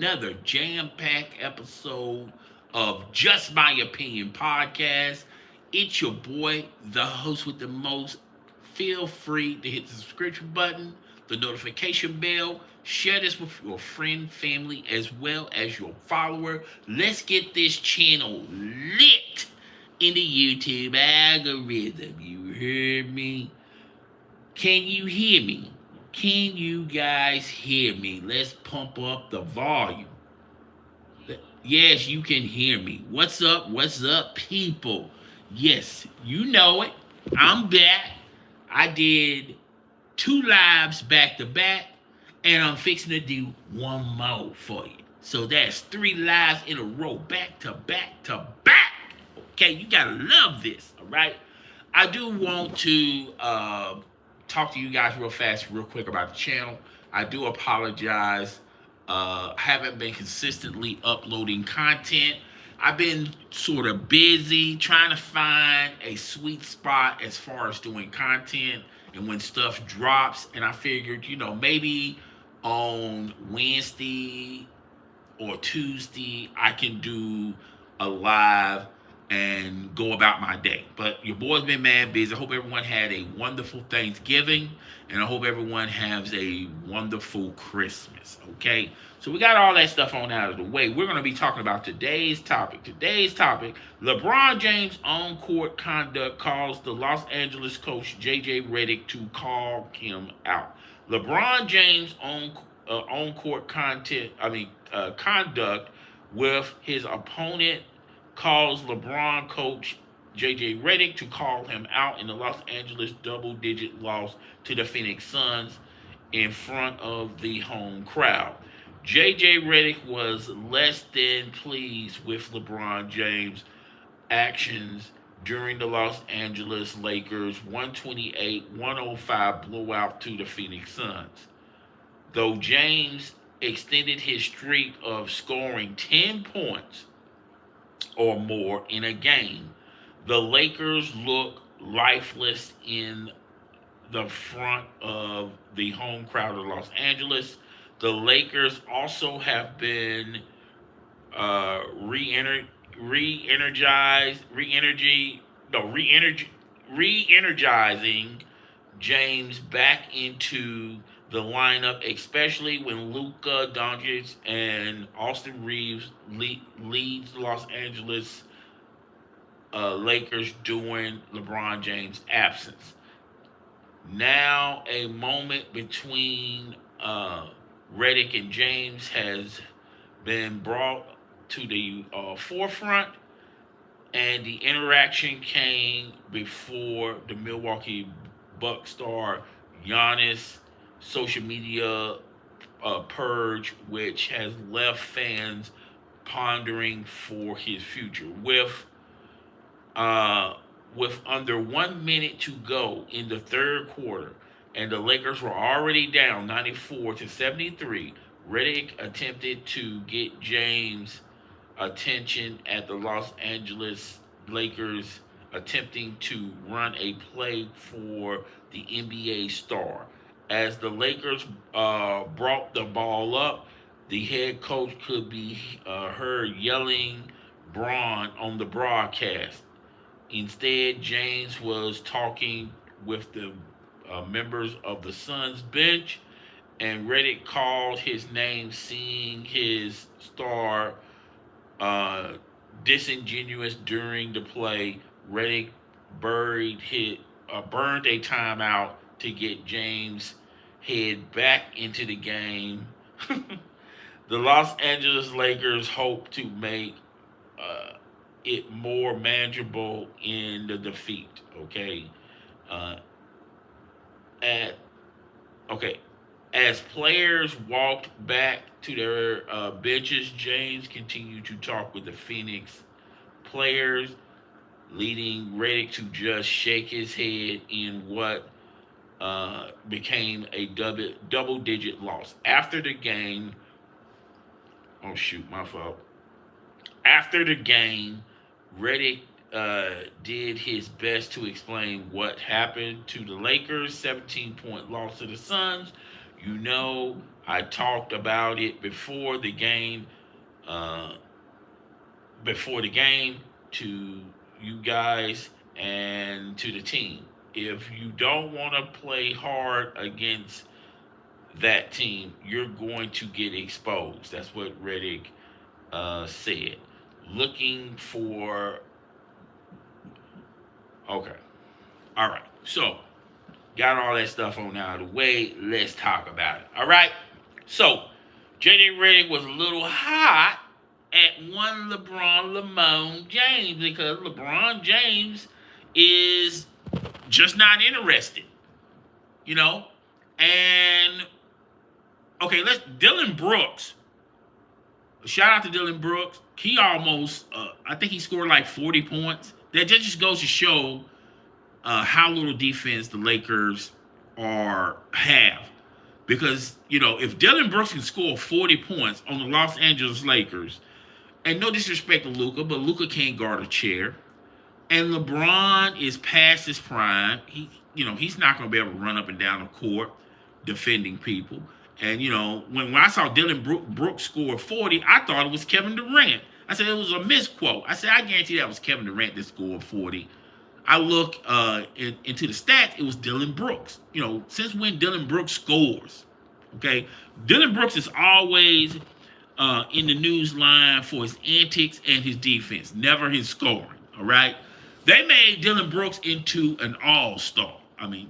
another jam-packed episode of Just My Opinion podcast. It's your boy, the host with the most. Feel free to hit the subscription button, the notification bell, share this with your friend, family, as well as your follower. Let's get this channel lit in the YouTube algorithm. You heard me? Can you hear me? Can you guys hear me? Let's pump up the volume. Yes, you can hear me. What's up? What's up, people? Yes, you know it. I'm back. I did two lives back to back, and I'm fixing to do one more for you. So that's three lives in a row, back to back to back. Okay, you gotta love this, all right? I do want to talk to you guys real fast, real quick about the channel. I do apologize. Haven't been consistently uploading content. I've been sort of busy trying to find a sweet spot as far as doing content and when stuff drops. And I figured, maybe on Wednesday or Tuesday, I can do a live and go about my day. But your boy's been mad busy. I hope everyone had a wonderful Thanksgiving, and I hope everyone has a wonderful Christmas. Okay, so we got all that stuff on out of the way. We're going to be talking about today's topic. Today's topic: LeBron James on court conduct calls the Los Angeles coach JJ Redick to call him out. LeBron James on court conduct with his opponent calls LeBron coach JJ Redick to call him out in the Los Angeles double-digit loss to the Phoenix Suns in front of the home crowd. JJ Redick was less than pleased with LeBron James' actions during the Los Angeles Lakers 128-105 blowout to the Phoenix Suns. Though James extended his streak of scoring 10 points or more in a game, the Lakers look lifeless in the front of the home crowd of Los Angeles. The Lakers also have been re-energizing James back into the lineup, especially when Luka Doncic and Austin Reeves leads Los Angeles Lakers during LeBron James' absence. Now, a moment between Redick and James has been brought to the forefront, and the interaction came before the Milwaukee Bucks star Giannis social media purge, which has left fans pondering for his future. With under 1 minute to go in the third quarter, and the Lakers were already down 94-73, Redick attempted to get James' attention at the Los Angeles Lakers, attempting to run a play for the NBA star. As the Lakers brought the ball up, the head coach could be heard yelling Braun on the broadcast. Instead, James was talking with the members of the Suns bench, and Redick called his name, seeing his star disingenuous during the play. Redick burned a timeout to get James' head back into the game. The Los Angeles Lakers hope to make it more manageable in the defeat. Okay, uh, at okay. As players walked back to their benches, James continued to talk with the Phoenix players, leading Redick to just shake his head in what became a double-digit loss. After the game, oh shoot, my fault. After the game, Redick did his best to explain what happened to the Lakers' 17-point loss to the Suns. You know, I talked about it before the game. Uh, before the game to you guys and to the team. If you don't want to play hard against that team, you're going to get exposed. That's what Redick said. Looking for. Okay. All right. So, got all that stuff on out of the way. Let's talk about it. All right. So, JJ Redick was a little hot at one LeBron James because LeBron James is just not interested, you know? And, okay, Dylan Brooks, shout out to Dylan Brooks. He almost, I think he scored like 40 points. That just goes to show how little defense the Lakers have. Because, if Dylan Brooks can score 40 points on the Los Angeles Lakers, and no disrespect to Luka, but Luka can't guard a chair. And LeBron is past his prime. He's not going to be able to run up and down the court defending people. And, when I saw Dylan Brooks score 40, I thought it was Kevin Durant. I said it was a misquote. I said, I guarantee that was Kevin Durant that scored 40. I look into the stats, it was Dylan Brooks. Since when Dylan Brooks scores, okay? Dylan Brooks is always in the news line for his antics and his defense, never his scoring, all right? They made Dylan Brooks into an all-star. I mean,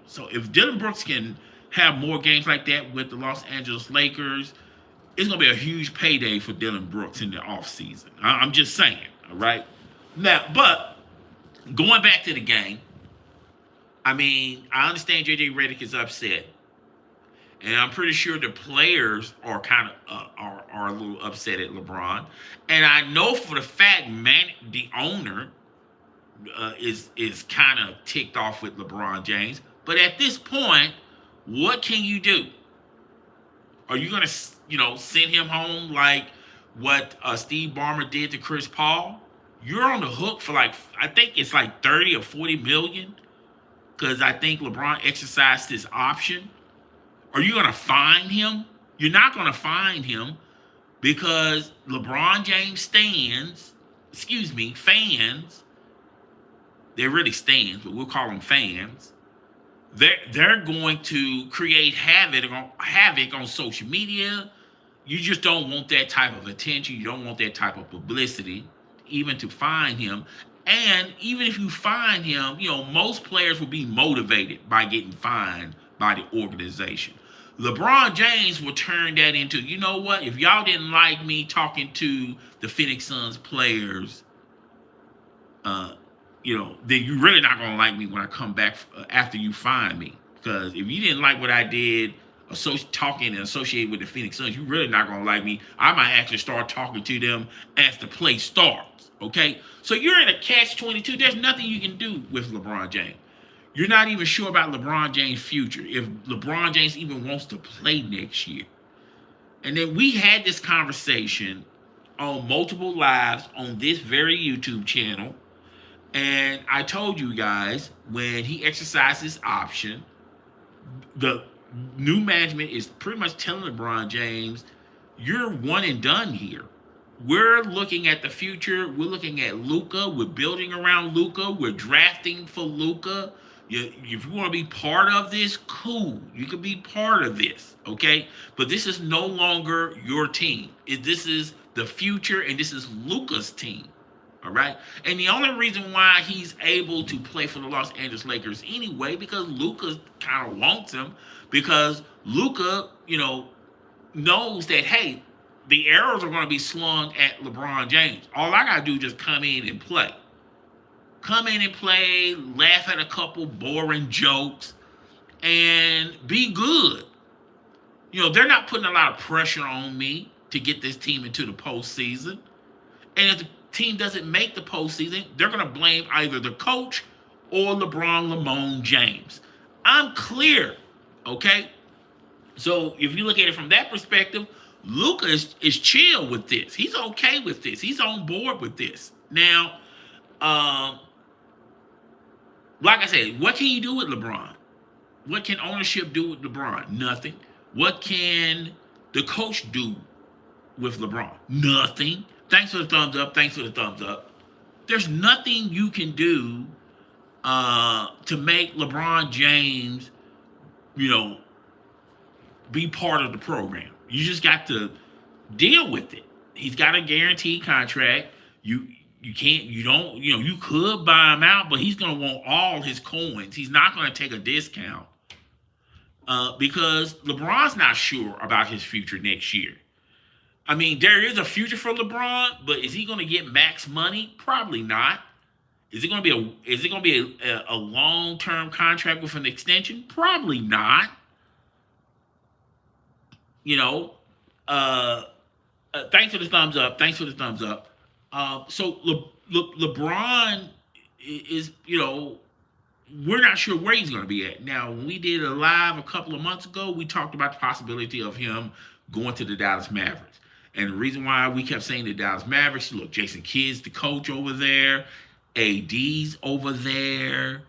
so if Dylan Brooks can have more games like that with the Los Angeles Lakers, it's going to be a huge payday for Dylan Brooks in the offseason. I'm just saying, all right? Now, but going back to the game, I mean, I understand JJ Redick is upset. And I'm pretty sure the players are kind of are a little upset at LeBron. And I know for the fact, the owner is kind of ticked off with LeBron James. But at this point, what can you do? Are you going to, send him home like what Steve Ballmer did to Chris Paul? You're on the hook for I think it's like 30 or 40 million, because I think LeBron exercised his option. Are you going to fine him? You're not going to fine him because LeBron James fans, they're really stands, but we'll call them fans. They're going to create havoc on social media. You just don't want that type of attention. You don't want that type of publicity, even to fine him. And even if you fine him, most players will be motivated by getting fined by the organization. LeBron James will turn that into, you know what? If y'all didn't like me talking to the Phoenix Suns players, then you're really not going to like me when I come back after you fine me. Because if you didn't like what I did, talking and associated with the Phoenix Suns, you're really not going to like me. I might actually start talking to them as the play starts, okay? So you're in a catch-22. There's nothing you can do with LeBron James. You're not even sure about LeBron James' future, if LeBron James even wants to play next year. And then we had this conversation on multiple lives on this very YouTube channel. And I told you guys, when he exercised his option, the new management is pretty much telling LeBron James, you're one and done here. We're looking at the future. We're looking at Luka. We're building around Luka. We're drafting for Luka. If you want to be part of this, cool. You can be part of this, okay? But this is no longer your team. This is the future, and this is Luka's team, all right? And the only reason why he's able to play for the Los Angeles Lakers anyway, because Luka kind of wants him, because Luka, knows that, hey, the arrows are going to be slung at LeBron James. All I got to do is just come in and play. Come in and play, laugh at a couple boring jokes, and be good. They're not putting a lot of pressure on me to get this team into the postseason. And if the team doesn't make the postseason, they're going to blame either the coach or LeBron James. I'm clear, okay? So if you look at it from that perspective, Luka is chill with this. He's okay with this. He's on board with this. Now, like I said, what can you do with LeBron? What can ownership do with LeBron? Nothing. What can the coach do with LeBron? Nothing. Thanks for the thumbs up. Thanks for the thumbs up. There's nothing you can do to make LeBron James, you know, be part of the program. You just got to deal with it. He's got a guaranteed contract. You could buy him out, but he's gonna want all his coins. He's not gonna take a discount because LeBron's not sure about his future next year. I mean, there is a future for LeBron, but is he gonna get max money? Probably not. Is it gonna be a long term contract with an extension? Probably not. You know, thanks for the thumbs up. Thanks for the thumbs up. So LeBron is, we're not sure where he's going to be at. Now, when we did a live a couple of months ago, we talked about the possibility of him going to the Dallas Mavericks. And the reason why we kept saying the Dallas Mavericks, look, Jason Kidd's the coach over there, AD's over there,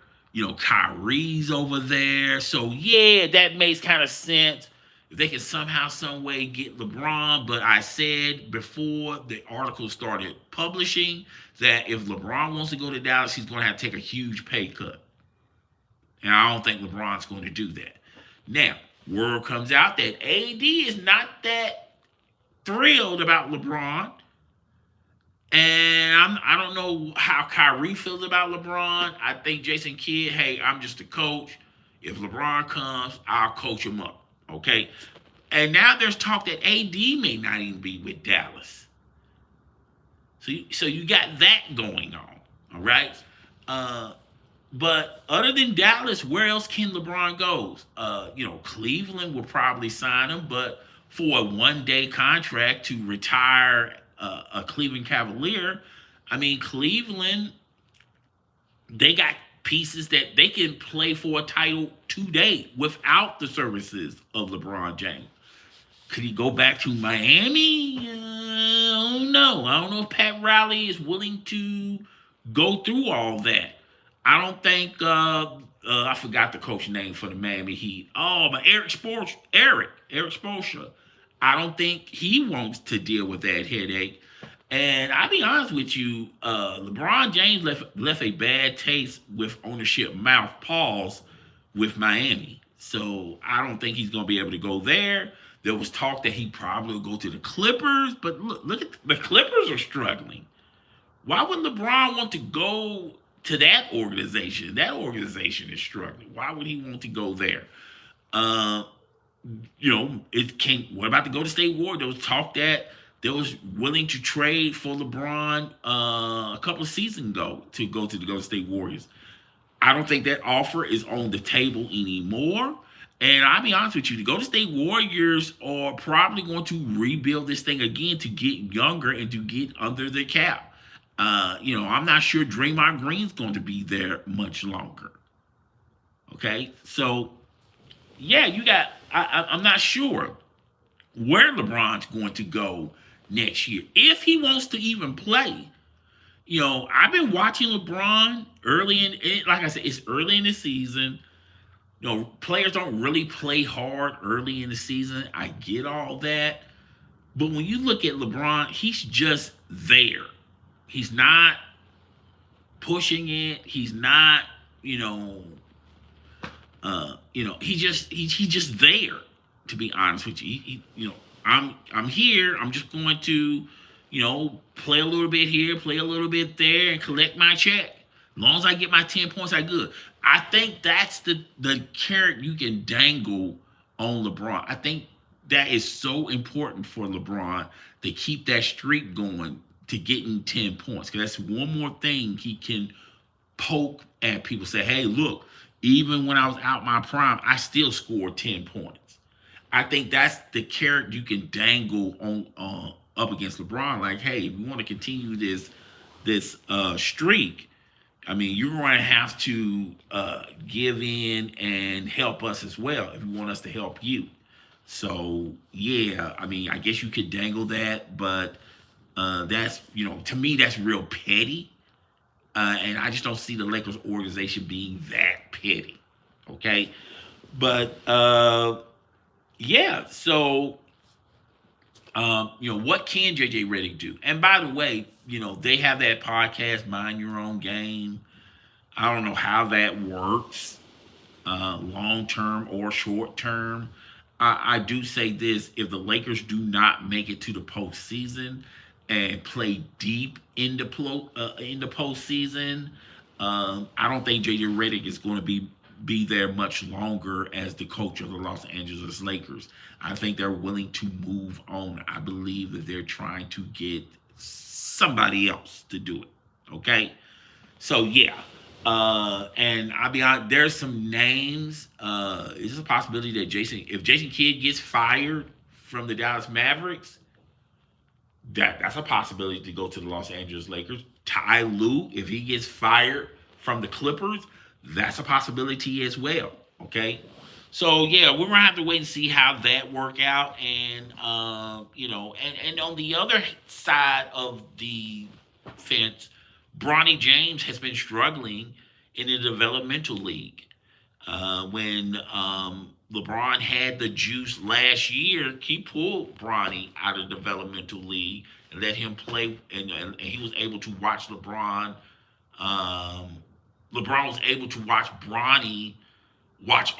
Kyrie's over there. So, yeah, that makes kind of sense. If they can somehow, some way get LeBron, but I said before the article started publishing that if LeBron wants to go to Dallas, he's going to have to take a huge pay cut. And I don't think LeBron's going to do that. Now, word comes out that AD is not that thrilled about LeBron. And I don't know how Kyrie feels about LeBron. I think Jason Kidd, hey, I'm just a coach. If LeBron comes, I'll coach him up. Okay, and now there's talk that AD may not even be with Dallas. So you got that going on, all right? But other than Dallas, where else can LeBron go? Cleveland will probably sign him, but for a one-day contract to retire a Cleveland Cavalier, I mean, Cleveland, they got pieces that they can play for a title today without the services of LeBron James. Could he go back to Miami? I don't know. I don't know if Pat Riley is willing to go through all that. I don't think I forgot the coach name for the Miami Heat. Oh, but Eric Spoelstra. I don't think he wants to deal with that headache. And I'll be honest with you, LeBron James left a bad taste with ownership mouth pause with Miami. So I don't think he's going to be able to go there. There was talk that he probably will go to the Clippers, but look at the Clippers are struggling. Why would LeBron want to go to that organization? That organization is struggling. Why would he want to go there? What about the Golden State Warriors? There was talk that they was willing to trade for LeBron a couple of seasons ago to go to the Golden State Warriors. I don't think that offer is on the table anymore. And I'll be honest with you, the Golden State Warriors are probably going to rebuild this thing again to get younger and to get under the cap. I'm not sure Draymond Green's going to be there much longer. Okay, so yeah, I'm not sure where LeBron's going to go next year, if he wants to even play. I've been watching LeBron like I said, it's early in the season. Players don't really play hard early in the season. I get all that. But when you look at LeBron, he's just there. He's not pushing it. He's not, he's just there, to be honest with you. I'm here. I'm just going to, play a little bit here, play a little bit there, and collect my check. As long as I get my 10 points, I'm good. I think that's the carrot you can dangle on LeBron. I think that is so important for LeBron to keep that streak going to getting 10 points. Because that's one more thing he can poke at people. Say, hey, look, even when I was out my prime, I still scored 10 points. I think that's the carrot you can dangle on up against LeBron. Like, hey, if you want to continue this streak, I mean, you're going to have to give in and help us as well if you want us to help you. So, yeah, I mean, I guess you could dangle that, but that's, to me, that's real petty. And I just don't see the Lakers organization being that petty. Okay? But yeah, so what can JJ Redick do? And by the way, they have that podcast, Mind Your Own Game. I don't know how that works, long term or short term. I do say this: if the Lakers do not make it to the postseason and play deep in the postseason, I don't think JJ Redick is going to be there much longer as the coach of the Los Angeles Lakers. I think they're willing to move on. I believe that they're trying to get somebody else to do it. Okay, so yeah, and I'll be honest, there's some names. It's a possibility that if Jason Kidd gets fired from the Dallas Mavericks, that's a possibility to go to the Los Angeles Lakers. Ty Lue, if he gets fired from the Clippers, that's a possibility as well. Okay. So yeah, we're gonna have to wait and see how that work out, and and on the other side of the fence, Bronny James has been struggling in the developmental league. When LeBron had the juice last year, he pulled Bronny out of the developmental league and let him play, and he was able to watch LeBron. Um, LeBron was able to watch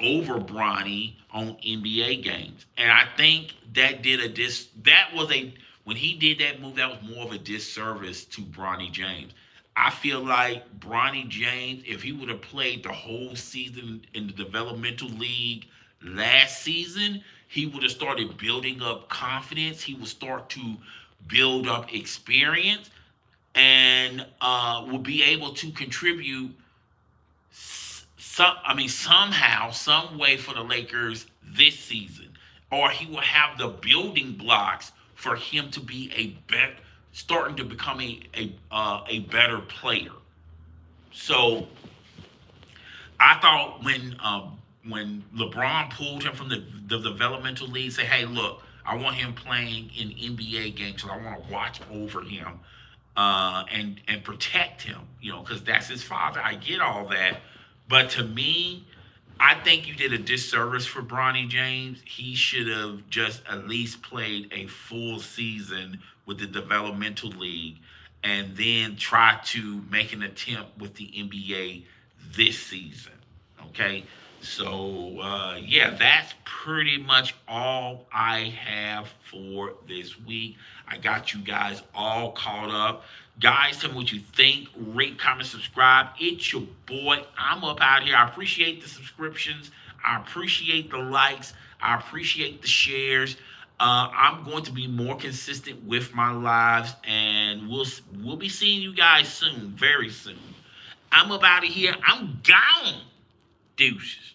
over Bronny on NBA games, and I think that did a dis. That was a when he did that move, that was more of a disservice to Bronny James. I feel like Bronny James, if he would have played the whole season in the developmental league last season, he would have started building up confidence. He would start to build up experience and will be able to contribute somehow, some way for the Lakers this season, or he will have the building blocks for him to be starting to become a better player. So I thought when LeBron pulled him from the developmental league, say, hey, look, I want him playing in NBA games, so I want to watch over him and protect him, because that's his father. I get all that, but to me, I think you did a disservice for Bronny James. He should have just at least played a full season with the developmental league and then try to make an attempt with the NBA this season. Okay. So, yeah, that's pretty much all I have for this week. I got you guys all caught up. Guys, tell me what you think. Rate, comment, subscribe. It's your boy. I'm up out here. I appreciate the subscriptions. I appreciate the likes. I appreciate the shares. I'm going to be more consistent with my lives, and we'll be seeing you guys soon, very soon. I'm up out of here. I'm gone. Deuces.